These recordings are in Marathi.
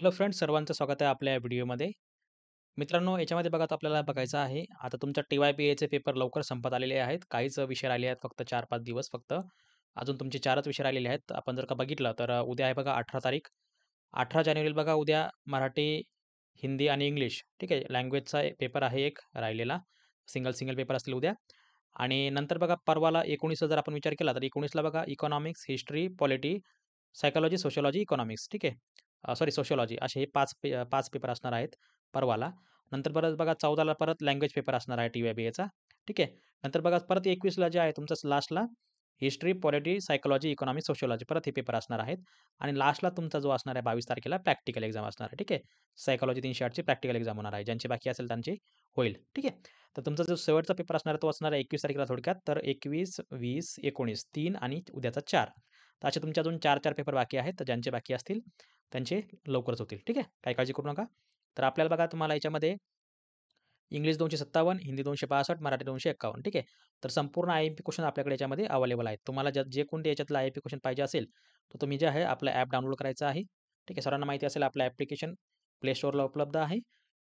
हॅलो फ्रेंड्स, सर्वांचं स्वागत आहे आपल्या व्हिडिओमध्ये. मित्रांनो, याच्यामध्ये बघा आता आपल्याला बघायचं आहे, आता तुमच्या टी-वाय-बी-एचे पेपर लवकर संपत आलेले आहेत. काहीच विषय राहिले आहेत फक्त 4-5 दिवस फक्त. अजून तुमचे 4च विषय राहिलेले आहेत. आपण जर का बघितलं तर उद्या आहे बघा 18 तारीख. 18 जानेवारीला बघा उद्या मराठी, हिंदी आणि इंग्लिश ठीक आहे. लँग्वेजचा पेपर आहे एक राहिलेला. सिंगल पेपर असतील उद्या. आणि नंतर बघा परवाला 19चा जर आपण विचार केला तर 19ला बघा economics, history, polity, psychology, sociology, economics ठीक आहे. सॉरी सोशिओलॉजी असे हे 5 पेपर असणार आहेत परवाला. नंतर परत बघा 14ला परत लँग्वेज पेपर असणार आहे टी-वाय-बी-एचा ठीक आहे. नंतर बघा परत 21ला जे आहे तुमचं लास्टला history, polity, psychology, economics, sociology परत हे पेपर असणार आहेत. आणि लास्टला तुमचा जो असणार आहे 22 तारखेला प्रॅक्टिकल एक्झाम असणार आहे ठीक आहे. सायकॉलॉजी 308ची प्रॅक्टिकल एक्झाम होणार आहे. ज्यांची बाकी असेल त्यांची होईल ठीक आहे. तर तुमचा जो शेवटचा पेपर असणार आहे तो असणार आहे 21 तारखेला थोडक्यात. तर 21, 20, 19 3 आणि उद्याचा 4. तर असे तुमचे अजून 4 पेपर बाकी आहेत. तर ज्यांचे बाकी असतील त्यांचे लवकरच होतील. ठीक आहे. काही काळजी करू नका. तर आपल्याला बघा तुम्हाला याच्यामध्ये इंग्लिश 257, हिंदी 262, मराठी 251 ठीक आहे. तर संपूर्ण आय-एम-पी क्वेश्चन आपल्याकडे याच्यामध्ये अवेलेबल आहेत. तुम्हाला जे कोणते याच्यातलं आय-एम-पी क्वेश्चन पाहिजे असेल, तर तुम्ही जे आहे आपलं ॲप डाउनलोड करायचं आहे. ठीक आहे. सर्वांना माहिती असेल आपलं ॲप्लिकेशन प्ले स्टोअरला उपलब्ध आहे.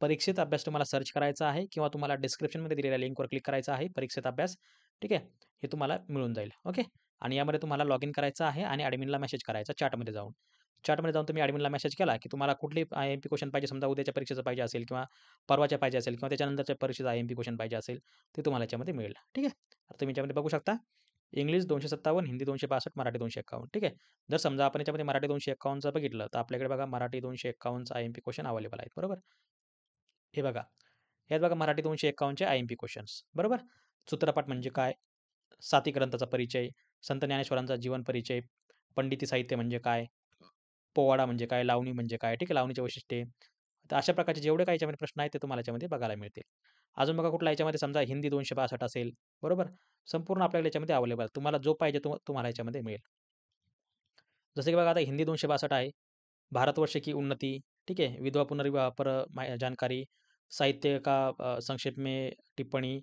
परीक्षित अभ्यास तुम्हाला सर्च करायचा आहे किंवा तुम्हाला डिस्क्रिप्शनमध्ये दिलेल्या लिंकवर क्लिक करायचं आहे. परीक्षित अभ्यास ठीक आहे. हे तुम्हाला मिळून जाईल. ओके. आणि यामध्ये तुम्हाला लॉगिन करायचं आहे आणि ॲडमिनला मेसेज करायचा चॅटमध्ये जाऊन. चॅटमध्ये जाऊन तुम्ही ॲडमिनला मेसेज केला, की तुम्हाला कुठली आय-एम-पी क्वेश्चन पाहिजे समजा उद्याच्या परीक्षेचं पाहिजे असेल किंवा परवाच्या पाहिजे असेल किंवा त्याच्यानंतरच्या परीक्षेचा आय-एम-पी क्वेश्चन पाहिजे असेल, ते तुम्हाला याच्यामध्ये मिळेल. ठीक आहे. तर तुम्ही याच्यामध्ये बघू शकता. इंग्लिश 257, हिंदी 262, मराठी 251 ठीक आहे. जर समजा आपण याच्यामध्ये मराठी 251चं बघितलं, तर आपल्याकडे बघा मराठी 251चा आय-एम-पी क्वेश्चन अवेलेबल आहेत. बरोबर. हे बघा. यात बघा मराठी 251चे आय-एम-पी क्वेश्चन्स. बरोबर. सूत्रपाठ म्हणजे काय? साती ग्रंथाचा परिचय, संत ज्ञानेश्वरांचा जीवन परिचय, पंडिती साहित्य म्हणजे काय? पोवाडा म्हणजे काय? लावणी म्हणजे काय? ठीक आहे. लावणीची वैशिष्ट्ये. तर अशा प्रकारचे जेवढे काही याच्यामध्ये प्रश्न आहेत ते तुम्हाला याच्यामध्ये बघायला मिळतील. अजून बघा कुठला याच्यामध्ये समजा हिंदी 262 असेल, बरोबर? संपूर्ण आपल्याकडे याच्यामध्ये अवेलेबल आहे. तुम्हाला जो पाहिजे तो तुम्हाला याच्यामध्ये मिळेल. जसं की बघा आता हिंदी 262 आहे. भारतवर्ष की उन्नति, ठीक है? विधवा पुनर्विवाह पर जानकारी, साहित्य का संक्षेप में टिप्पणी,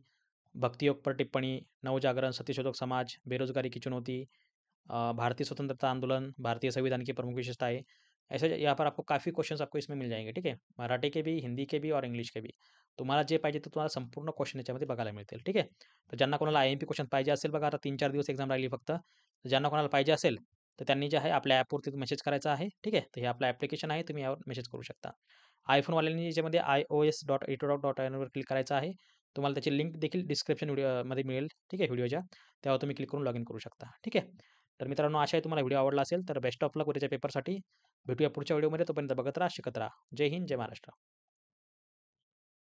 भक्ति योग पर टिप्पणी, नवजागरण, सत्यशोधक समाज, बेरोजगारी की चुनौती, भारतीय स्वतंत्रता आंदोलन, भारतीय संविधान की प्रमुख विशेषताएँ। ऐसे यहाँ पर आपको काफ़ी क्वेश्चन्स आपको इसमें मिल जाएँगे, ठीक है? मराठी के भी, हिंदी के भी और इंग्लिश के भी. तुम्हाला जे पाहिजे ते तुम्हाला संपूर्ण क्वेश्चन याच्यामध्ये बघायला मिळतील, ठीक आहे? तर ज्यांना कोणाला आय-एम-पी क्वेश्चन पाहिजे असेल बघा आता 3-4 दिवस एक्झाम राहिली फक्त. तर ज्यांना कोणाला पाहिजे असेल, तर त्यांनी जे आहे आपल्या ॲपवरती मेसेज करायचा आहे, ठीक आहे? तर हे आपलं ॲप्लिकेशन आहे, तुम्ही यावर मेसेज करू शकता. iPhoneवाल्यांनी याच्यामध्ये ios.edu.in वर क्लिक करायचं आहे. तुम्हाला त्याची लिंक देखील डिस्क्रिप्शन मध्ये मिळेल, ठीक आहे व्हिडिओच्या. त्यावर तुम्ही क्लिक करून लॉगिन करू शकता, ठीक आहे? तर मित्रांनो आशा आहे तुम्हाला व्हिडिओ आवडला असेल, तर बेस्ट ऑफ लक उद्याच्या पेपरसाठी. भेटूया पुढच्या व्हिडिओमध्ये. तोपर्यंत बघत राहा, शिकत राहा. जय हिंद, जय महाराष्ट्र.